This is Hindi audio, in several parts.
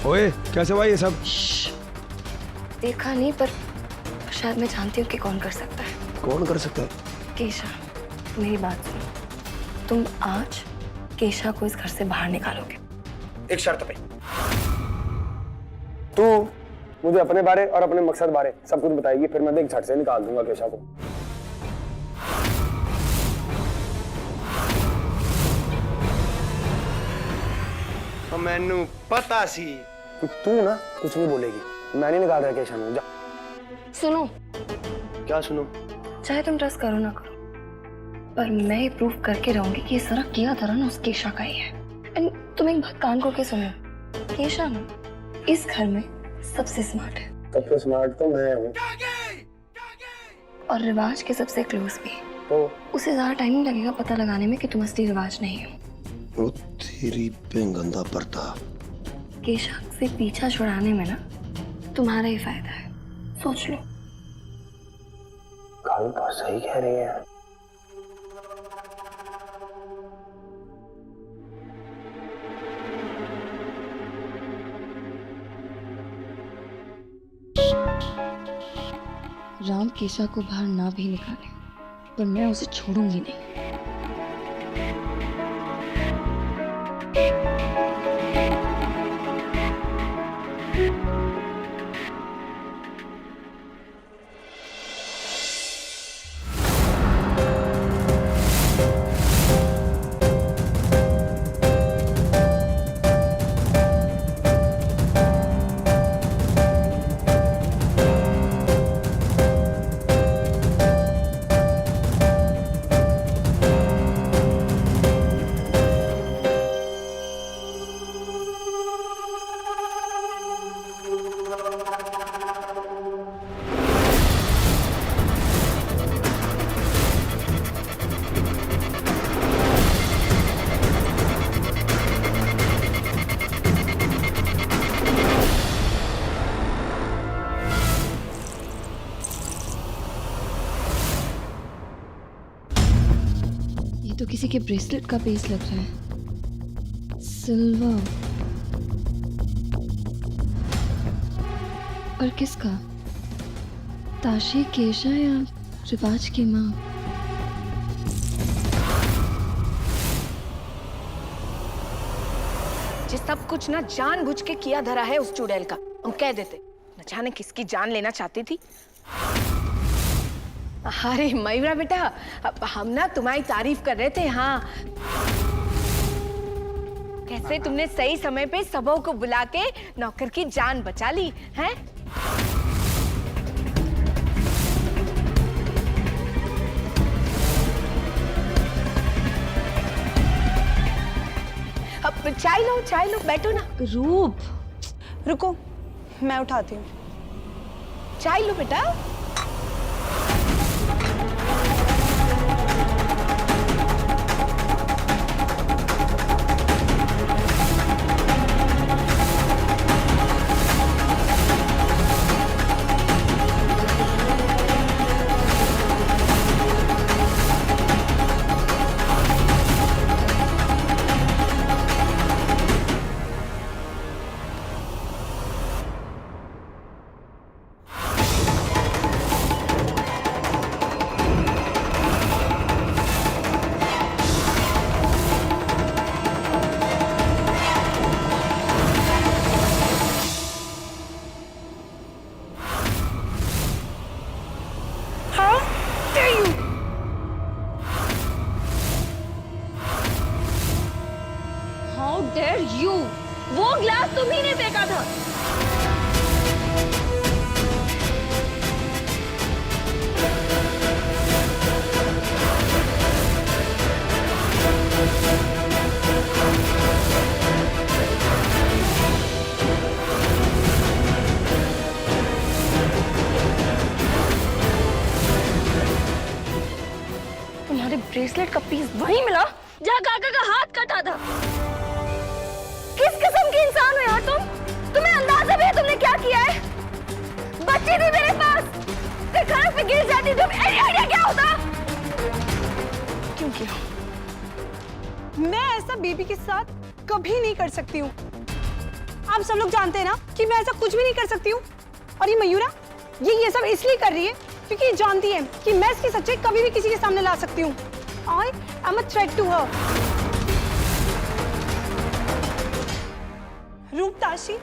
ओए कैसे हुआ ये सब? देखा नहीं पर शायद मैं जानती हूँ कि कौन कर सकता है। कौन कर सकता है? केशा, मेरी बात सुनो। तुम आज केशा को इस घर से बाहर निकालोगे। एक शर्त पे। तू मुझे अपने बारे और अपने मकसद बारे सब कुछ बताएगी, फिर मैं देख झट से निकाल दूंगा केशा को। मैनू पता सी। तू ना कुछ नहीं बोलेगी, मैं नहीं निकाल रहा केशा में। जा। सुनो, क्या सुनो? चाहे तुम ट्रस्ट करो ना करो, पर मैं ये प्रूफ करके रहूंगी कि ये सारा किया धरा ना उस केशा का ही है। एंड तुम एक बात कान खोल के सुनो, केशा ना इस घर में सबसे स्मार्ट है। सबसे स्मार्ट तो मैं हूँ और रिवाज के सबसे क्लोज भी। तो उसे ज्यादा टाइम नहीं लगेगा पता लगाने में कि तुम असली रिवाज नहीं हो। वो तेरी बेंगंदा पर्दा। केशा से पीछा छुड़ाने में ना तुम्हारा ही फायदा है, सोच लो। काली बात सही कह रही है। राम केशा को बाहर ना भी निकाले पर मैं उसे छोड़ूंगी नहीं। तो किसी के ब्रेसलेट का पीस लग रहा है, सिल्वर। और किसका? ताशी, केशा या रिवाज की माँ? ये सब कुछ ना जानबूझ के किया धरा है उस चुड़ैल का। हम कह देते, न जाने किसकी जान लेना चाहती थी। अरे मयूरा बेटा, हम ना तुम्हारी तारीफ कर रहे थे। हाँ, कैसे तुमने सही समय पे सबों को बुला के नौकर की जान बचा ली है। अब चाय लो, बैठो ना। रूप, रुको, मैं उठाती हूँ। चाय लो बेटा। How dare you! वो ग्लास तुम ही ने फेंका था। तुम्हारे ब्रेसलेट का पीस वहीं मिला जहाँ काका का हाथ कटा था। किस किस्म के इंसान हो यार तुम? तुम्हें अंदाजा भी है तुमने क्या किया है? बच्ची थी मेरे पास, फिर खाना पे गिर जाती तो आइडिया क्या होता? क्यों किया? मैं ऐसा बेबी के साथ कभी नहीं कर सकती हूँ। आप सब लोग जानते हैं ना कि मैं ऐसा कुछ भी नहीं कर सकती हूँ। और ये मयूरा ये सब इसलिए कर रही है क्योंकि ये जानती है कि मैं इसकी सच्चाई कभी भी किसी के सामने ला सकती हूँ। I am a threat to her. रूपताशी,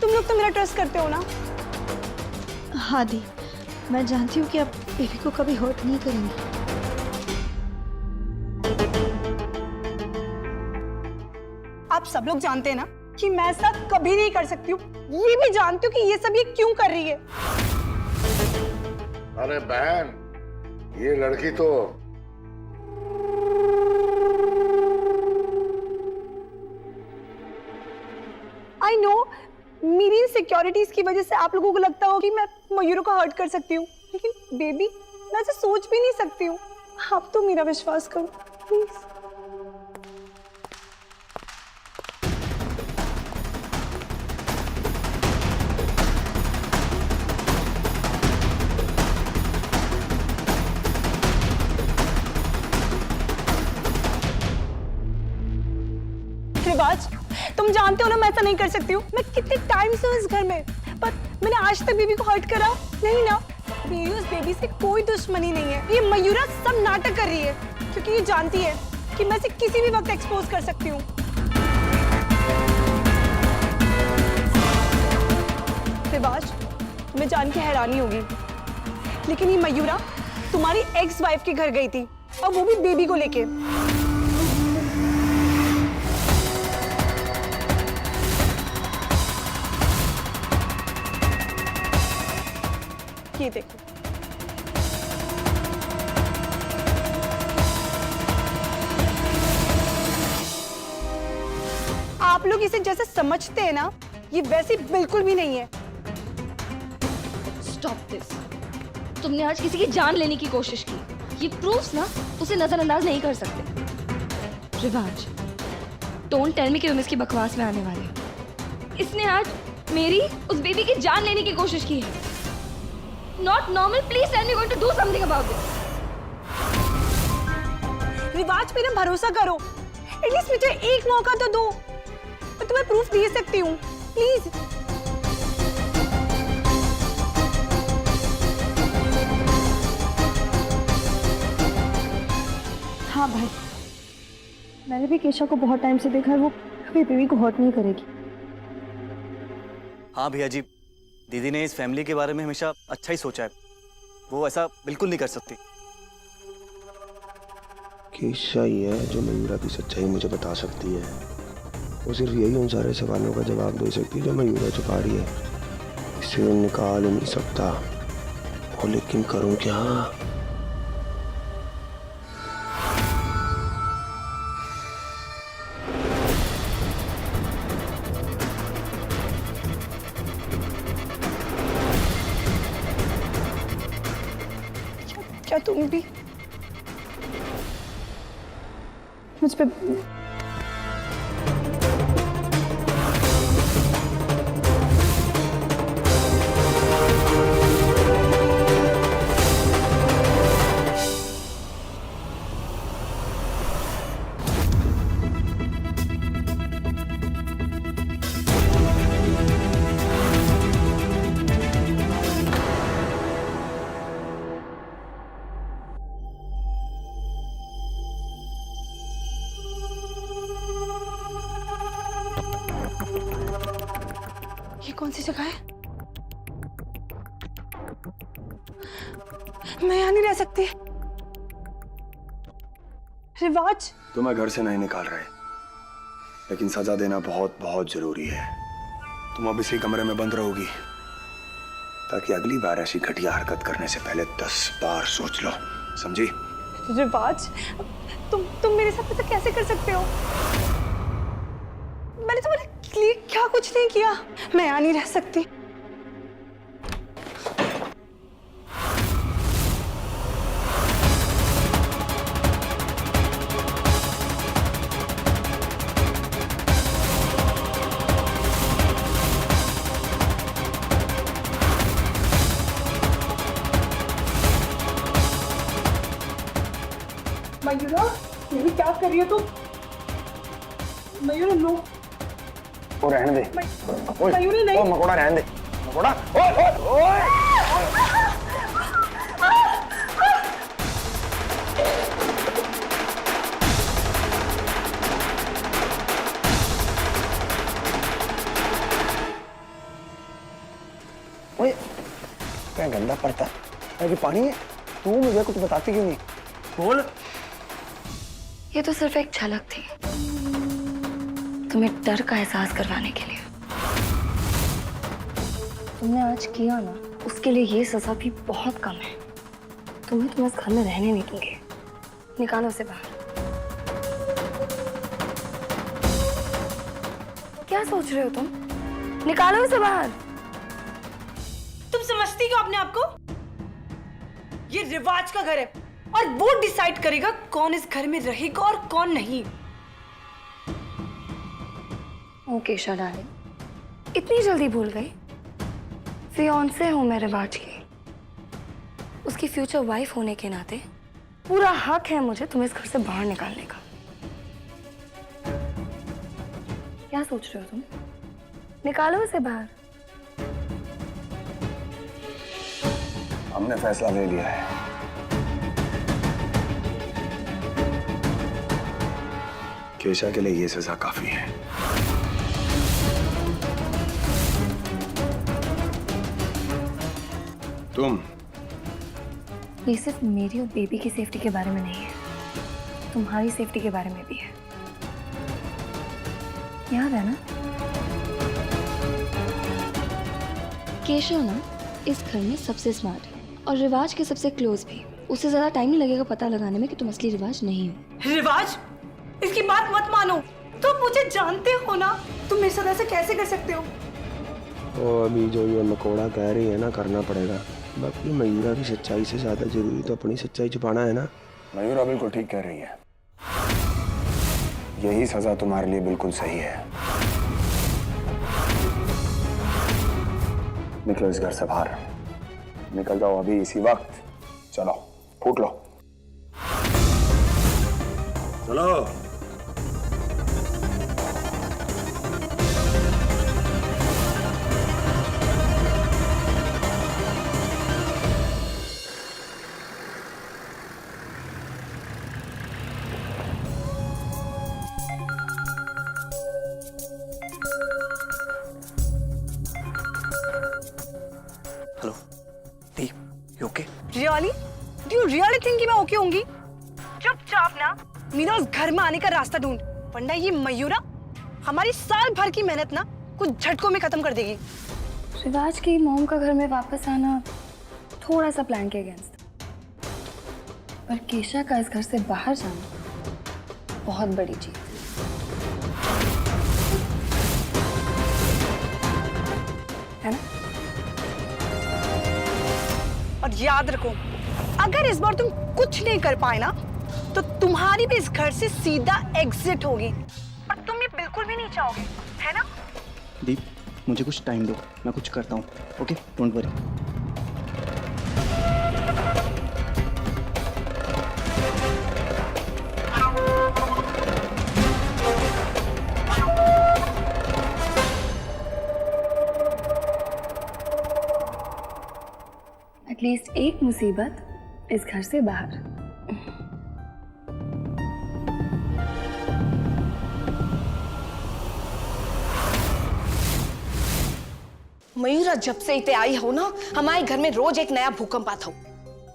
तुम लोग तो मेरा ट्रस्ट करते हो ना? हाँ दी, मैं जानती हूँ कि आप बेबी को कभी हर्ट नहीं करेंगी। आप सब लोग जानते हैं ना कि मैं ऐसा कभी नहीं कर सकती हूँ। ये भी जानती हूँ कि ये सब ये क्यों कर रही है। अरे बहन, ये लड़की तो आई नो मेरी इनसिक्योरिटीज की वजह से आप लोगों को लगता हो कि मैं मयूर को हर्ट कर सकती हूँ, लेकिन बेबी मैं ऐसे सोच भी नहीं सकती हूँ। आप तो मेरा विश्वास करो प्लीज। रिवाज, तुम जानते हो ना मैं ऐसा नहीं कर सकती हूँ। मैं कितने टाइम से हूँ इस घर में, पर मैंने आज तक बेबी को हर्ट करा नहीं ना। मेरी उस बेबी से कोई दुश्मनी नहीं है। ये मयूरा सब नाटक कर रही है क्योंकि ये जानती है कि मैं इसे किसी भी वक्त एक्सपोज कर सकती हूँ। रिवाज, तुम्हें जान के हैरानी होगी, लेकिन ये मयूरा तुम्हारी एक्स वाइफ के घर गई थी और वो भी बेबी को लेके। ये देखो, आप लोग इसे जैसे समझते हैं ना, ये वैसी बिल्कुल भी नहीं है। Stop this. तुमने आज किसी की जान लेने की कोशिश की। ये प्रूफ्स ना उसे नजरअंदाज नहीं कर सकते। रिवाज, डोंट टेल मी कि तुम इसकी बकवास में आने वाले। इसने आज मेरी उस बेबी की जान लेने की कोशिश की है। Not normal. Please tell me you're going to do something about this. रिवाज, मेरा भरोसा करो। एटलीस्ट मुझे एक मौका तो दो, मैं तुम्हें प्रूफ दे सकती हूँ। प्लीज। हाँ भाई, मैंने भी केशा को बहुत टाइम से देखा है। वो कभी बेबी को हर्ट नहीं करेगी। हाँ भैया जी, दीदी ने इस फैमिली के बारे में हमेशा अच्छा ही सोचा है। वो ऐसा बिल्कुल नहीं कर सकती। केशा ही है जो मयूरा की सच्चाई मुझे बता सकती है। वो सिर्फ यही उन सारे सवालों का जवाब दे सकती है जो मयूरा छुपा रही है। इसे निकाल नहीं सकता। और लेकिन करूं क्या? क्या तुम भी मुझ पे कौन सी जगह है? मैं यहाँ नहीं रह सकती। रिवाज, तुम्हें घर से नहीं निकाल रहे, लेकिन सजा देना बहुत बहुत जरूरी है। तुम अब इसी कमरे में बंद रहोगी ताकि अगली बार ऐसी घटिया हरकत करने से पहले 10 बार सोच लो, समझी? रिवाज, तुम मेरे साथ ऐसा कैसे कर सकते हो? मैंने तुम्हारे लिए क्या कुछ नहीं किया। मैं यहाँ नहीं रह सकती। मयूरा, ये क्या कर रही हो तुम? मयूरा, नो, ओ रहने दे। मयूरी नहीं। ओ मकोड़ा रहने दे। मकोड़ा। ओए ओए ओए। ओए क्या गंदा पड़ता है कि पानी है। तू मुझे कुछ बताती क्यों नहीं? बोल। ये तो सिर्फ एक झलक थी, तुम्हें डर का एहसास करवाने के लिए। तुमने आज किया ना, उसके लिए ये सजा भी बहुत कम है। तुम्हें इस घर में रहने नहीं दूंगी। निकालो उसे बाहर। क्या सोच रहे हो तुम? निकालो उसे बाहर। तुम समझती हो अपने आप को? ये रिवाज का घर है और वो डिसाइड करेगा कौन इस घर में रहेगा और कौन नहीं। ओ केशा डार्लिंग, इतनी जल्दी भूल गई? फियांसे हूं मैं रिवाज की। उसकी फ्यूचर वाइफ होने के नाते पूरा हक है मुझे तुम्हें इस घर से बाहर निकालने का। क्या सोच रहे हो तुम? निकालो इसे बाहर। हमने फैसला ले लिया है। केशा के लिए ये सजा काफी है। तुम ये सिर्फ मेरी और बेबी की सेफ्टी के बारे में नहीं है, तुम्हारी सेफ्टी के बारे में भी है। याद है ना? केशा ना इस घर में सबसे स्मार्ट है और रिवाज के सबसे क्लोज भी। उससे ज्यादा टाइम नहीं लगेगा पता लगाने में कि तुम असली रिवाज नहीं हो। रिवाज? इसकी बात मत मानो। तुम मुझे जानते हो ना, तुम मेरे साथ ऐसे कैसे कर सकते हो? ओ अभी जो ये मकोड़ा कह रही है ना, करना पड़ेगा। बाकी मयूरा की सच्चाई से ज्यादा जरूरी तो अपनी सच्चाई छुपाना है ना। मयूरा बिल्कुल ठीक कह रही है। यही सजा तुम्हारे लिए बिल्कुल सही है। निकलो इस घर से बाहर। निकल जाओ अभी इसी वक्त। चलो फूट लो। चलो। Hello the, you okay? Really? Do you really think कि मैं ओके होंगी? चुपचाप ना मीना उस घर में आने का रास्ता ढूंढ, वरना ये मयूरा हमारी साल भर की मेहनत ना कुछ झटकों में खत्म कर देगी। रिवाज की मॉम का घर में वापस आना थोड़ा सा प्लान के अगेंस्ट, पर केशा का इस घर से बाहर जाना बहुत बड़ी चीज है ना? और याद रखो, अगर इस बार तुम कुछ नहीं कर पाए ना, तो तुम्हारी भी इस घर से सीधा एग्जिट होगी। और तुम ये बिल्कुल भी नहीं चाहोगे, है ना? दीप, मुझे कुछ टाइम दो, मैं कुछ करता हूँ। Okay, don't worry. एटलीस्ट एक मुसीबत इस घर से बाहर। मयूरा जब से इतने आई हो ना, हमारे घर में रोज एक नया भूकंप आता हो।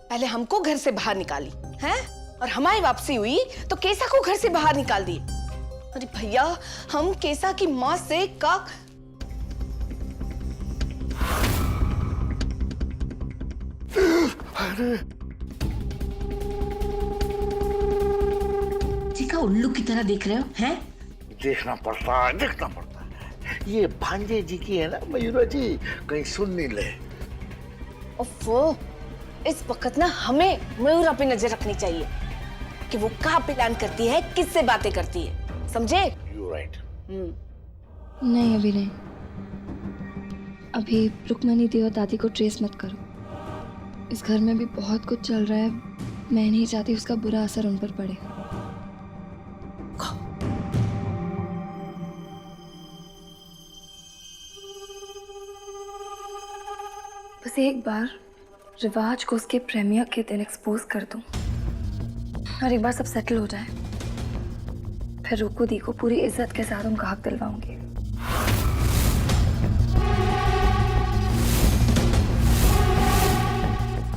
पहले हमको घर से बाहर निकाली हैं, और हमारी वापसी हुई तो केसा को घर से बाहर निकाल दिए। अरे भैया, हम केसा की माँ से का जी का उल्लू की तरह देख रहे हो हैं? देखना पड़ता है, देखना पड़ता है। ये भांजे जी की है ना मयूरा जी, कहीं सुन नहीं ले। ओफो, इस वक्त ना हमें मयूरा पे नजर रखनी चाहिए कि वो कहाँ प्लान करती है, किससे बातें करती है, समझे? You right. नहीं अभी नहीं, अभी रुक्मणी दी और दादी को ट्रेस मत करो। इस घर में भी बहुत कुछ चल रहा है, मैं नहीं चाहती उसका बुरा असर उन पर पड़े। बस एक बार रिवाज को उसके प्रीमियर के दिन एक्सपोज कर दूं और एक बार सब सेटल हो जाए, फिर रुकू दी को पूरी इज्जत के साथ उनका हक दिलवाऊंगी।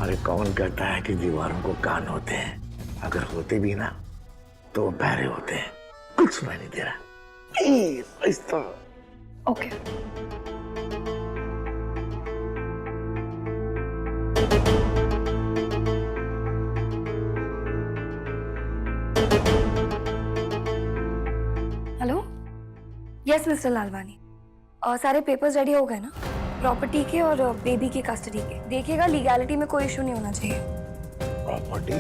अरे कौन कहता है कि दीवारों को कान होते हैं? अगर होते भी ना तो बहरे होते हैं। कुछ सुनाई नहीं दे रहा। Okay. Hello, yes mister Lalwani, और सारे पेपर्स रेडी हो गए ना, प्रॉपर्टी के और बेबी की कस्टडी के। देखिएगा लीगैलिटी में कोई इशू नहीं होना चाहिए। प्रॉपर्टी?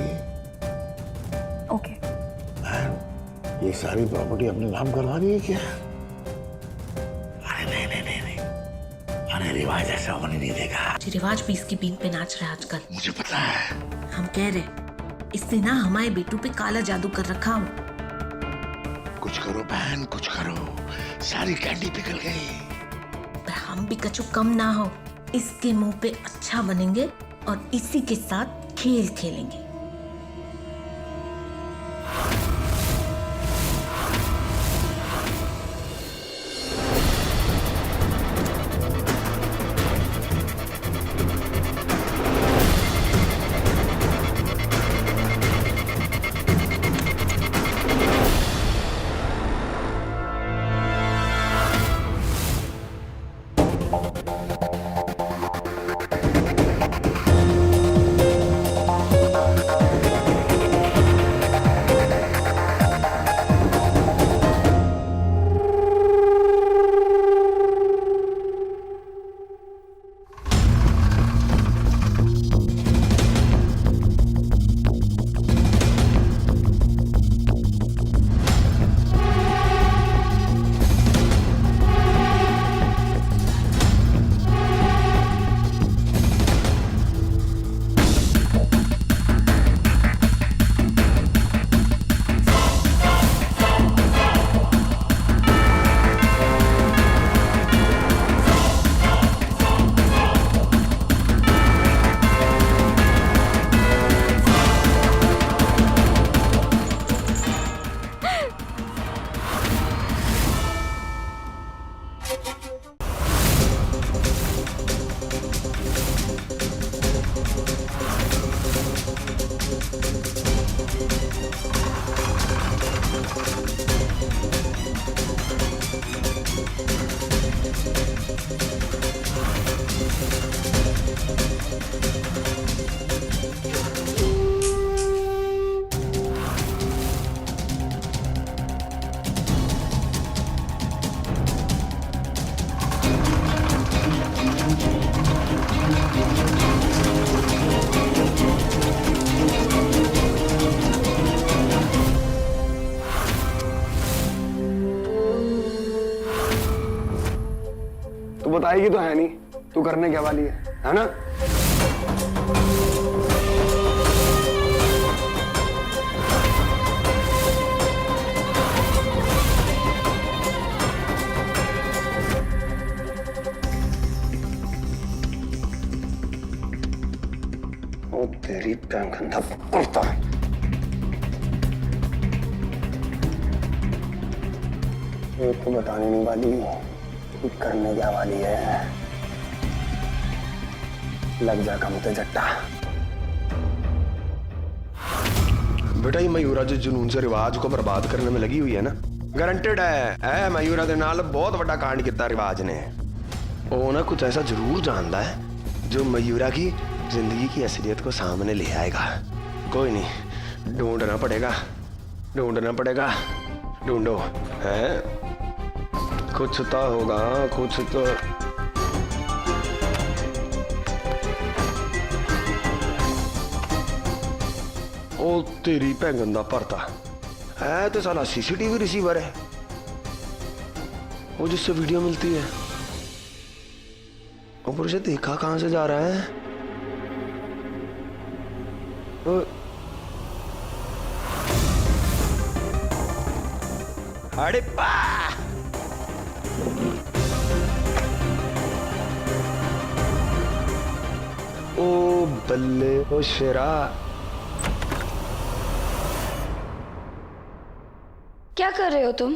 ओके। ये सारी प्रॉपर्टी अपने नाम करवा दी है क्या? अरे नहीं नहीं नहीं नहीं, अरे रिवाज ऐसा होने नहीं देगा। रिवाज भी इसकी बीन पे नाच रहा है आजकल। मुझे पता है। हम कह रहे इसने ना हमारे बेटू पे काला जादू कर रखा हो। कुछ करो बहन, कुछ करो, सारी कैंडी पिघल गई। पर हम भी कछु कम ना हो, इसके मुंह पे अच्छा बनेंगे और इसी के साथ खेल खेलेंगे। बताएगी तो है नहीं, तू करने क्या वाली है ना? ओ तेरी गंदा कुर्ता। ये तो बताने नहीं वाली करने क्या वाली है। लग जा कम ते जट्टा। बेटा ये मयूरा जो जुनून से रिवाज को बर्बाद करने में लगी हुई है ना, गारंटेड है मयूरा दे नाल बहुत बड़ा कांड किया रिवाज ने। वो ना कुछ ऐसा जरूर जानता है जो मयूरा की जिंदगी की असलियत को सामने ले आएगा। कोई नहीं, ढूंढना पड़ेगा, ढूंढना पड़ेगा। ढूंढो है, कुछ तो होगा, कुछ तो। ओ तेरी पैंगन दा भरता है तो साला सीसीटीवी रिसीवर है, वो जिससे वीडियो मिलती है। ऊपर से देखा कहां से जा रहा है। अरे पा बल्ले ओ शेरा। क्या कर रहे हो तुम?